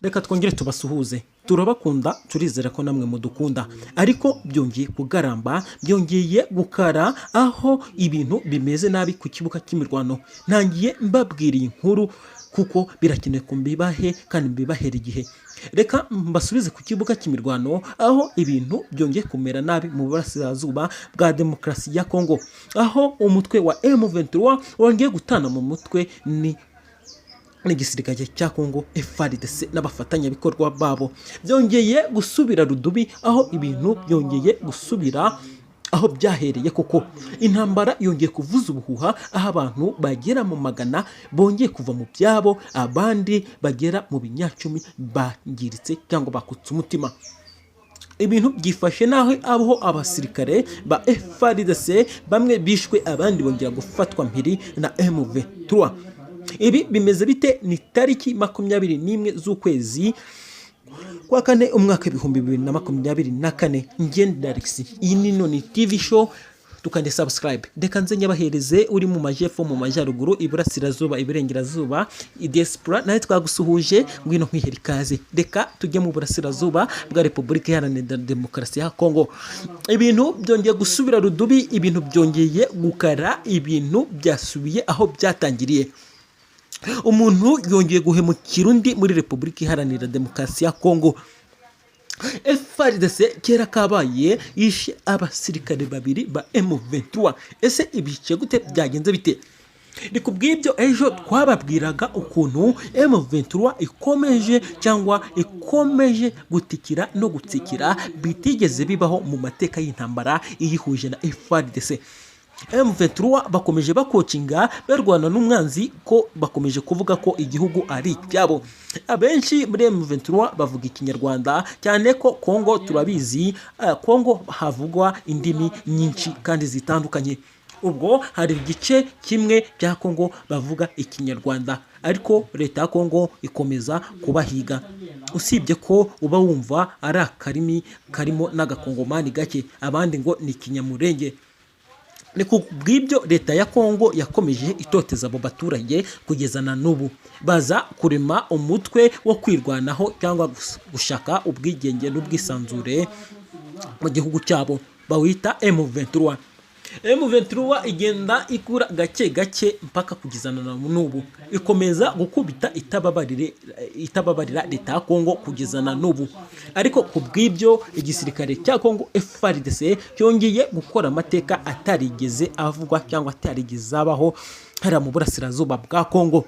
Reka twongere tubasuhuze, turabakunda turizera ko namwe mudukunda, ariko byongeye kugaramba, byongeye gukara aho ibintu bimeze nabi ku kibuga cy'imirwano. Ntangiye mbabwiriye inkuru kuko birakenewe ko mbibahe kandi mbibahera igihe. Reka mbasubize ku kibuga cy'imirwano aho ibintu byongeye kumera nabi mu burasirazuba bwa demokarasi ya Kongo, aho umutwe wa M23 wongeye gutana mu mutwe n'igisirikare cya Kongo FARDC n'abafatanyabikorwa babo. Byongeye gusubira rudubi, aho ibintu byongeye gusubira aho byahereye koko. Intambara yongeye kuvuza ubuhuha, aho abantu bagera mu magana bongeye kuva mu byabo, abandi bagera mu binyacumi bangiritse cyangwa bakutse umutima. Ibintu byifashe naho aho abasirikare ba FARDC bamwe bishwe, abandi bongera gufatwa mpiri na M23. Ibi bimeze bite? Ni tariki 21 z'ukwezi kwa kane umwaka 2024. Ngenda Alex, iyi ni Noni TV show. Tukande subscribe, reka nze nyabahereze uri mu majepfo, mu majyaruguru, iburasirazuba, iburengerazuba, diaspora nawe twagusuhuje, ngwino nkwihera ikaze. Reka tujye mu burasirazuba bwa Repubulika Iharanira Demokarasi ya Kongo. Ibintu byongeye gusubira rudubi, ibintu byongeye gukara, ibintu byasubiye aho byatangiriye. Umuntu yongeye guhemukira undi muri Repubulika Iharanira Demokarasi ya Kongo. FARDC kera kabaye yishe abasirikare babiri ba M23. Ese ibice gute? Byagenze bite? Ni kubw'ibyo ejo twababwiraga ukuntu M23 ikomeje gutikira no gutsikira bitigeze bibaho mu mateka y'intambara iyihuje na FARDC. M23 bakomeje bakocinga barwana n'umwanzi, ko bakomeje kuvuga ko igihugu ari icyabo. Abenshi muri M23 bavuga ikinyarwanda, cyane ko Kongo turabizi, Kongo havugwa indimi nyinshi kandi zitandukanye. Ubwo hari igice kimwe cya Kongo bavuga ikinyarwanda, ariko leta ya Kongo ikomeza kubahiga. Usibye ko uba wumva ari akarimi karimo n'agakongomani gake, abandi ngo ni ikinyamurenge. Ni kubw'ibyo leta ya Kongo yakomeje itoteza abo baturage kugeza na n'ubu. Baza kurema umutwe wo kwirwanaho cyangwa gushaka ubwigenge n'ubwisanzure mu gihugu cyabo, bawita M23. M23 igenda ikura gake gake mpaka kugezana na n'ubu, ikomeza gukubita itababarira leta ya Kongo kugezana n'ubu. Ariko kubw'ibyo igisirikare cya Kongo FARDC cyongeye gukora amateka atarigeze avugwa cyangwa atarigeze abaho hariya mu burasirazuba bwa Kongo.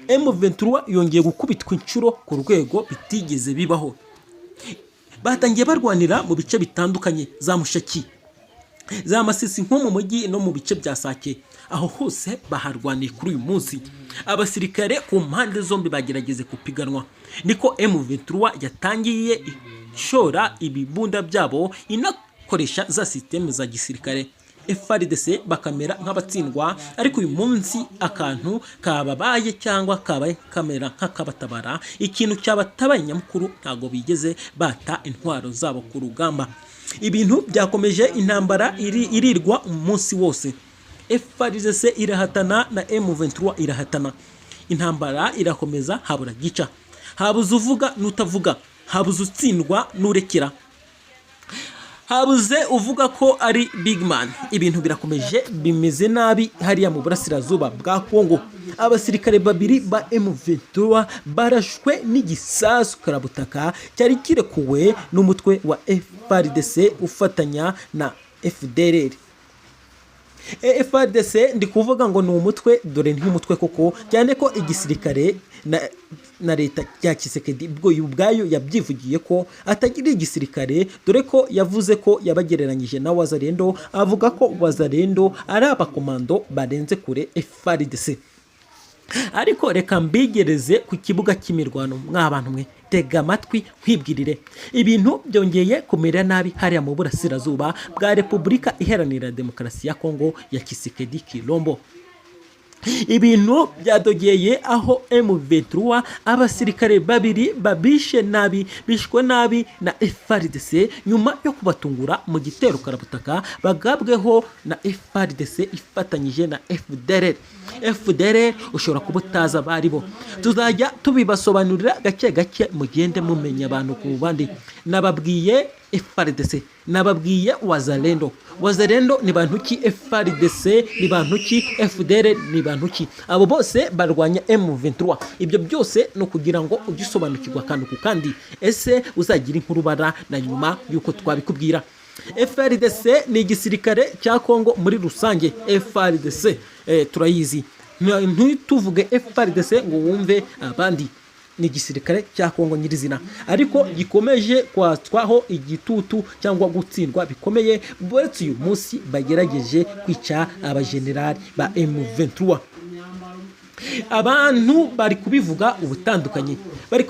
M23 yongeye gukubitwa inshuro ku rwego bitigeze bibaho. Batangiye barwanira mu bice bitandukanye, za Mushaki, za Masisi, nko mu mujyi no mu bice bya Sake. Aho hose baharwaniye kuri uyu munsi. Abasirikare ku mpande zombi bagerageze kupiganwa. Niko M23 yatangiye ishora ibibunda byabo, inakoresha za systeme za gisirikare. FARDC bakamera nk'abatsindwa, ariko uyu munsi akantu kababaye cyangwa kabaye kamera nk'akabatabara. Ikintu cyabatabaye nyamukuru, ntago bigeze bata intwaro zabo ku rugamba. Ibintu byakomeje, intambara irirwa umunsi wose. FARDC irahatana na M23 irahatana. Intambara irakomeza, habura gica. Habuze uvuga n'utavuga, habuze utsindwa n'urekera, habuze uvuga ko ari big man. Ibintu birakomeje, bimeze nabi hariya mu burasirazuba bwa Kongo. Abasirikare babiri ba M23 barashwe n'igisasu karabutaka cyari kirekuwe n'umutwe wa FARDC ufatanya na FDLR. FARDC ndi kuvuga ngo ni umutwe, dore nk'umutwe koko, cyane ko igisirikare na leta ya Tshisekedi bwo ubwayo yabyivugiye ko atagira igisirikare, dore ko yavuze ko yabagereranyije na Wazalendo, avuga ko Wazalendo ari abakomando barenze kure FARDC. Ariko reka mbigereze ku kibuga cy'imirwano, mw'abantu mwe tega amatwi kwibwirire. Ibintu byongeye kumera nabi hariya mu burasirazuba bwa Repubulika Iharanira Demokarasi ya Kongo ya Tshisekedi Kilombo. ibintu byadogeye aho M23 abasirikare babiri babishe nabi bishwe nabi na FARDC nyuma yo kubatungura mu gitero karabutaka bagabweho na FARDC ifatanyije na FDLR ushobora kubutaza baribo tuzajya tubibasobanurira gake gake mugende mumenya abantu ku bandi nababwiye FARDC nababwiye Wazalendo ni bantu ki FARDC ni bantu ki FDLR ni bantu ki abo bose barwanya M23 ibyo byose no kugira ngo ugisobanukirwa kandi ku kandi ese uzagira inkuru bara na nyuma yuko twabikubwira FARDC ni igisirikare cya Kongo muri rusange FARDC turayizi ntituvuge FARDC ngo wumve abandi ni igisirikare cya Kongo nyirizina ariko gikomeje kwatswaho igitutu cyangwa gutsindwa bikomeye buretse uyu munsi bagerageje kwica abajenerali ba M23 abantu bari kubivuga ubutandukanye bari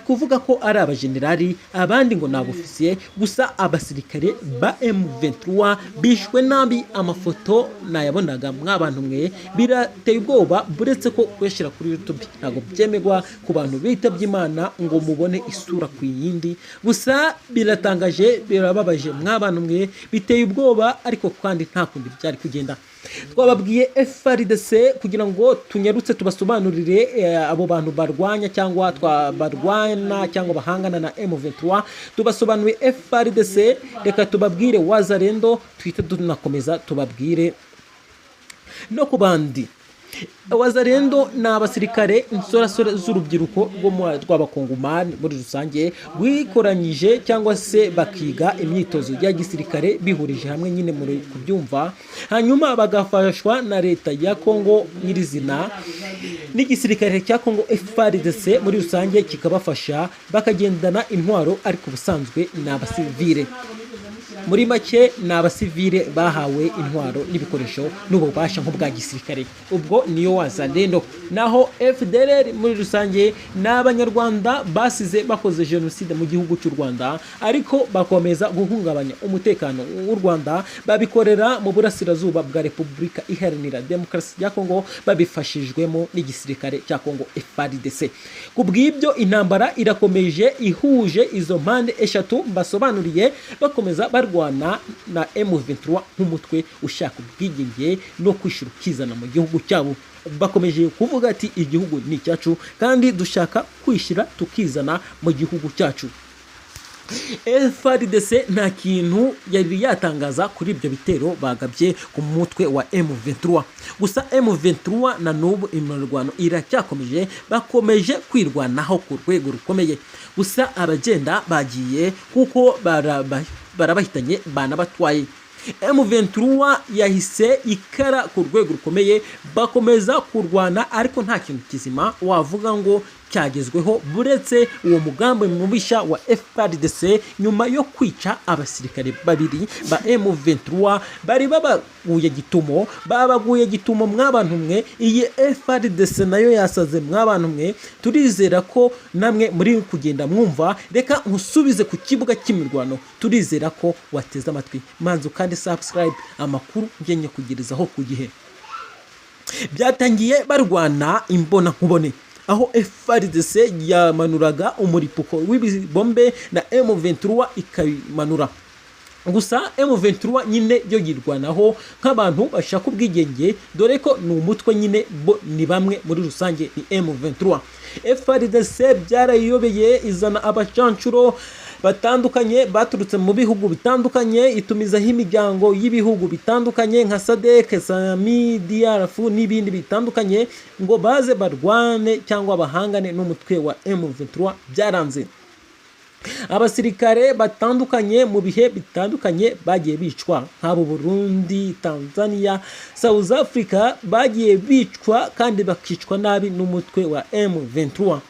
kuvuga ko ari abajenerali abandi ngo nabofisiye gusa abasirikare ba M23 bishwe nabi amafoto nayabonaga mwabantu mwe birateye ubwoba buretse ko kweshira kuri YouTube ntago byemegwa ku bantu bitabye Imana ngo mubone isura ku yindi gusa biratangaje birababaje mwabantu mwe biteye ubwoba ariko kandi nta kundi byari kugenda twababwiye FARDC kugira ngo tunyarutse tubasobanurire abo bantu barwanya cyangwa twabarwana cyangwa bahangana na M23 tubasobanuye FARDC reka tubabwire Wazalendo twite tunakomeza tubabwire no kubandi Wazalendo na abasirikare insorasore z'urubyiruko rw'abakongomani muri rusange wikoranyije cyangwa se bakiga imyitozo ya gisirikare bihurije hamwe nyine muri kubyumva hanyuma bagafashwa na leta ya Kongo nyirizina n'igisirikare cya Kongo FARDC muri rusange kikabafasha bakagendana intwaro ariko busanzwe n'abasivile muri make n'abasivile bahawe intwaro n'ibikoresho n'ububasha nk'ubwa gisirikare ubwo niyo Wazalendo naho FDLR muri rusange n'abanyarwanda basize bakoze genocide mu gihugu cy'u Rwanda ariko bakomeza guhungabanya umutekano w'u Rwanda babikorera mu burasirazuba bwa Repubulika Iharanira Demokarasi ya Kongo babifashijwemo n'igisirikare cya Kongo FARDC kubw'ibyo intambara irakomeje ihuje izo mpande eshatu basobanuriye bakomeza barwana na M23 nk'umutwe ushaka ubwigenge no kwishura ukizana mu gihugu cyabo bakomeje kuvuga ati igihugu ni cyacu kandi dushaka kwishira tukizana mu gihugu cyacu FARDC nta kintu yari yatangaza kuri ibyo bitero bagabye ku mutwe wa M23 gusa M23 na n'ubu imirwano iracyakomeje bakomeje kwirwanaho ku rwego rukomeye gusa abagenda bagiye kuko barabahitanye banabatwaye M23 yahise ikara ku rwego rukomeye bakomeza kurwana ariko nta kintu kizima wavuga ngo cyagezweho buretse uwo mugambi mubisha wa FARDC nyuma yo kwica abasirikare babiri ba M23 bari babaguye gitumo mwabantu mwe iyi FARDC nayo yasaze mwabantu mwe turizera ko namwe muri kugenda mwumva reka nkusubize ku kibuga cy'imirwano turizera ko wateze amatwi manzu kandi subscribe amakuru ngenye kugirizaho ku gihe byatangiye barwana imbona nkubone aho FARDC yamanuraga umuripuko w'ibibombe na M23 ikamanura gusa M23 nyine yo yirwanaho nk'abantu bashaka ubwigenge dore ko ni umutwe nyine ni bamwe muri rusange ni M23 FARDC byarayobeye izana abacancuro batandukanye baturutse mu bihugu bitandukanye itumizaho imiryango y'ibihugu bitandukanye nka SADC, SAMI, DRF n'ibindi bitandukanye ngo baze barwane cyangwa bahangane n'umutwe wa M23 byaranze abasirikare batandukanye mu bihe bitandukanye bagiye bicwa nk'abo Burundi, Tanzania, South Africa bagiye bicwa kandi bakicwa nabi n'umutwe wa M23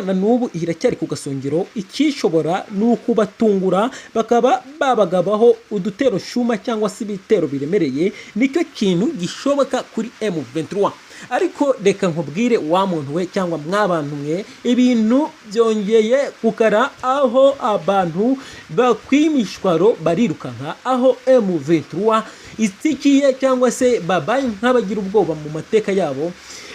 na n'ubu iracyari ku gasongero ikishobora n'ukubatungura bakaba babagabaho udutero shuma cyangwa se ibitero biremereye nicyo kintu gishoboka kuri M23 ariko reka nkubwire wa muntu we cyangwa mwabantu mwe ibintu byongeye kukara aho abantu bakwimishwaro barirukanka aho M23 itsikiye cyangwa se babaye nk'abagira ubwoba mu mateka yabo,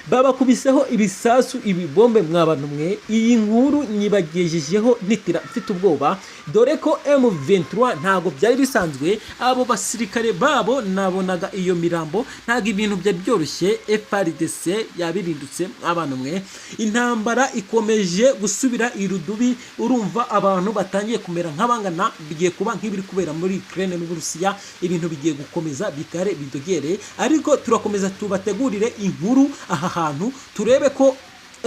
babakubiseho ibisasu ibibombe mwabantu mwe. Iyi nkuru nyibagejejeho ntitira mfite ubwoba, dore ko M23 ntago byari bisanzwe. Abo basirikare babo nabonaga iyo mirambo, ntago ibintu byari byoroshye. FARDC yabirindutse abantu mwe, intambara ikomeje gusubira irudubi. Urumva abantu batangiye kumera nk'abangana, bigiye kuba nk'ibiri kubera muri Ukraine n'Uburusiya. Ibintu bigiye gukomeza bikare bidogere, ariko turakomeza tubategurire inkuru aha hantu, turebe ko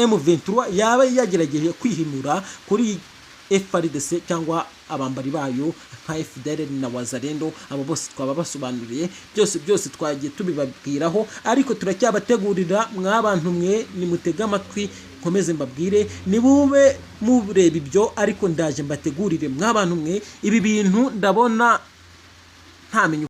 M23 yaba yagerageje kwihimura kuri FARDC cyangwa abambari bayo nka FDLR na Wazalendo. Abo bose twaba basobanuriye, byose twagiye tubibabwiraho, ariko turacyabategurira mwabantu mwe. Nimutega amatwi nkomeze mbabwire, nibube mureba ibyo, ariko ndaje mbategurire mwabantu mwe. Ibi bintu ndabona ntamenye